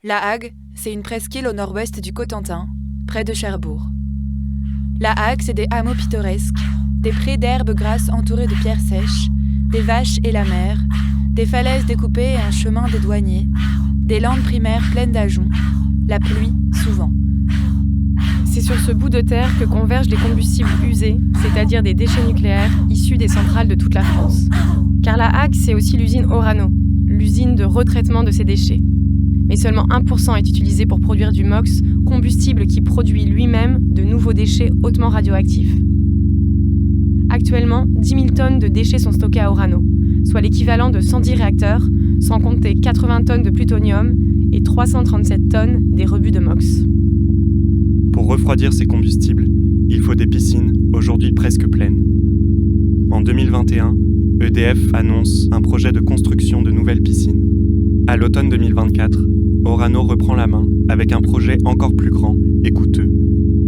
La Hague, c'est une presqu'île au nord-ouest du Cotentin, près de Cherbourg. La Hague, c'est des hameaux pittoresques, des prés d'herbes grasses entourés de pierres sèches, des vaches et la mer, des falaises découpées et un chemin des douaniers, des landes primaires pleines d'ajoncs, la pluie souvent. C'est sur ce bout de terre que convergent les combustibles usés, c'est-à-dire des déchets nucléaires issus des centrales de toute la France. Car la Hague, c'est aussi l'usine Orano, l'usine de retraitement de ces déchets. Mais seulement 1% est utilisé pour produire du MOX, combustible qui produit lui-même de nouveaux déchets hautement radioactifs. Actuellement, 10 000 tonnes de déchets sont stockés à Orano, soit l'équivalent de 110 réacteurs, sans compter 80 tonnes de plutonium et 337 tonnes des rebuts de MOX. Pour refroidir ces combustibles, il faut des piscines, aujourd'hui presque pleines. En 2021, EDF annonce un projet de construction de nouvelles piscines. À l'automne 2024, Orano reprend la main avec un projet encore plus grand et coûteux.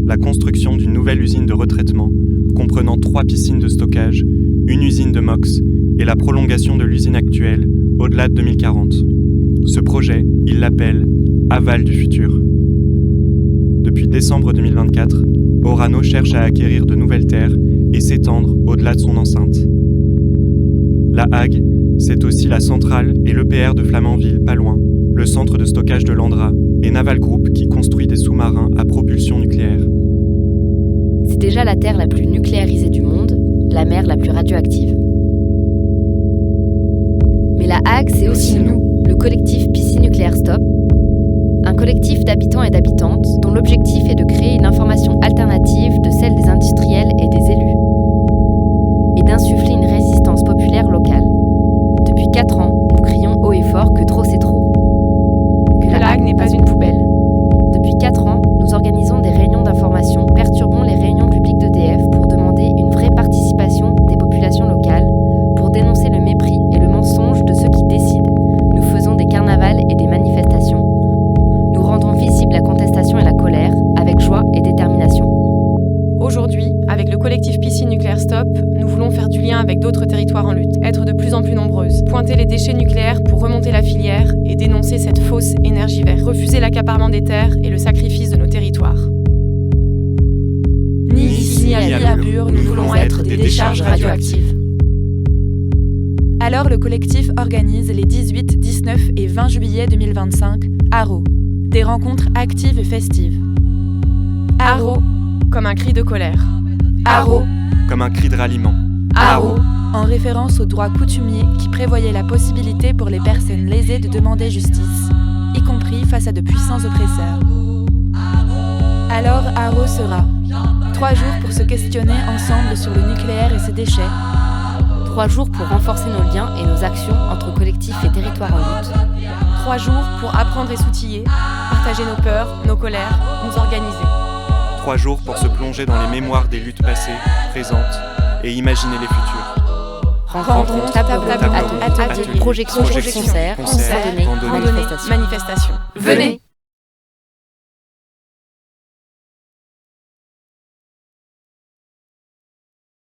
La construction d'une nouvelle usine de retraitement comprenant 3 piscines de stockage, une usine de MOX et la prolongation de l'usine actuelle au-delà de 2040. Ce projet, il l'appelle « Aval du futur ». Depuis décembre 2024, Orano cherche à acquérir de nouvelles terres et s'étendre au-delà de son enceinte. La Hague, c'est aussi la centrale et l'EPR de Flamanville, pas loin, le centre de stockage de l'Andra et Naval Group qui construit des sous-marins à propulsion nucléaire. C'est déjà la terre la plus nucléarisée du monde, la mer la plus radioactive. Mais la Hague, c'est aussi nous, le collectif Piscine Nucléaire Stop, un collectif d'habitants et d'habitantes dont l'objectif est de créer une information alternative de celle des industriels et des élus, et d'insuffler une résistance populaire locale. Depuis 4 ans, nous crions haut et fort que trop c'est trop. Que la Hague n'est pas une poubelle. Depuis 4 ans, nous organisons des réunions d'information, perturbons les réunions publiques d'EDF pour demander une vraie participation des populations locales, pour dénoncer le mépris et le mensonge de ceux qui décident. Nous faisons des carnavals et des manifestations. Nous rendons visible la contestation et la colère, avec joie et détermination. Aujourd'hui, avec le collectif Piscine Nucléaire Stop, nous voulons faire du lien avec d'autres territoires en lutte, être de plus en plus nombreuses, pointer les déchets nucléaires pour remonter la filière et dénoncer cette fausse énergie verte, refuser l'accaparement des terres et le sacrifice de nos territoires. Ni ici ni à Bure, nous voulons être des décharges radioactives. Alors le collectif organise les 18, 19 et 20 juillet 2025 à Arreau, des rencontres actives et festives. Arreau, comme un cri de colère. Arreau, comme un cri de ralliement. Arreau, en référence au droit coutumier qui prévoyait la possibilité pour les personnes lésées de demander justice, y compris face à de puissants oppresseurs. Alors Arreau sera 3 jours pour se questionner ensemble sur le nucléaire et ses déchets, 3 jours pour renforcer nos liens et nos actions entre collectifs et territoires en lutte. 3 jours pour apprendre et s'outiller, partager nos peurs, nos colères, nous organiser. 3 jours pour se plonger dans les mémoires des luttes passées, présentes et imaginer les futurs. Rencontres, tables rondes, ateliers, projections, concerts, randonnées, manifestations. Venez!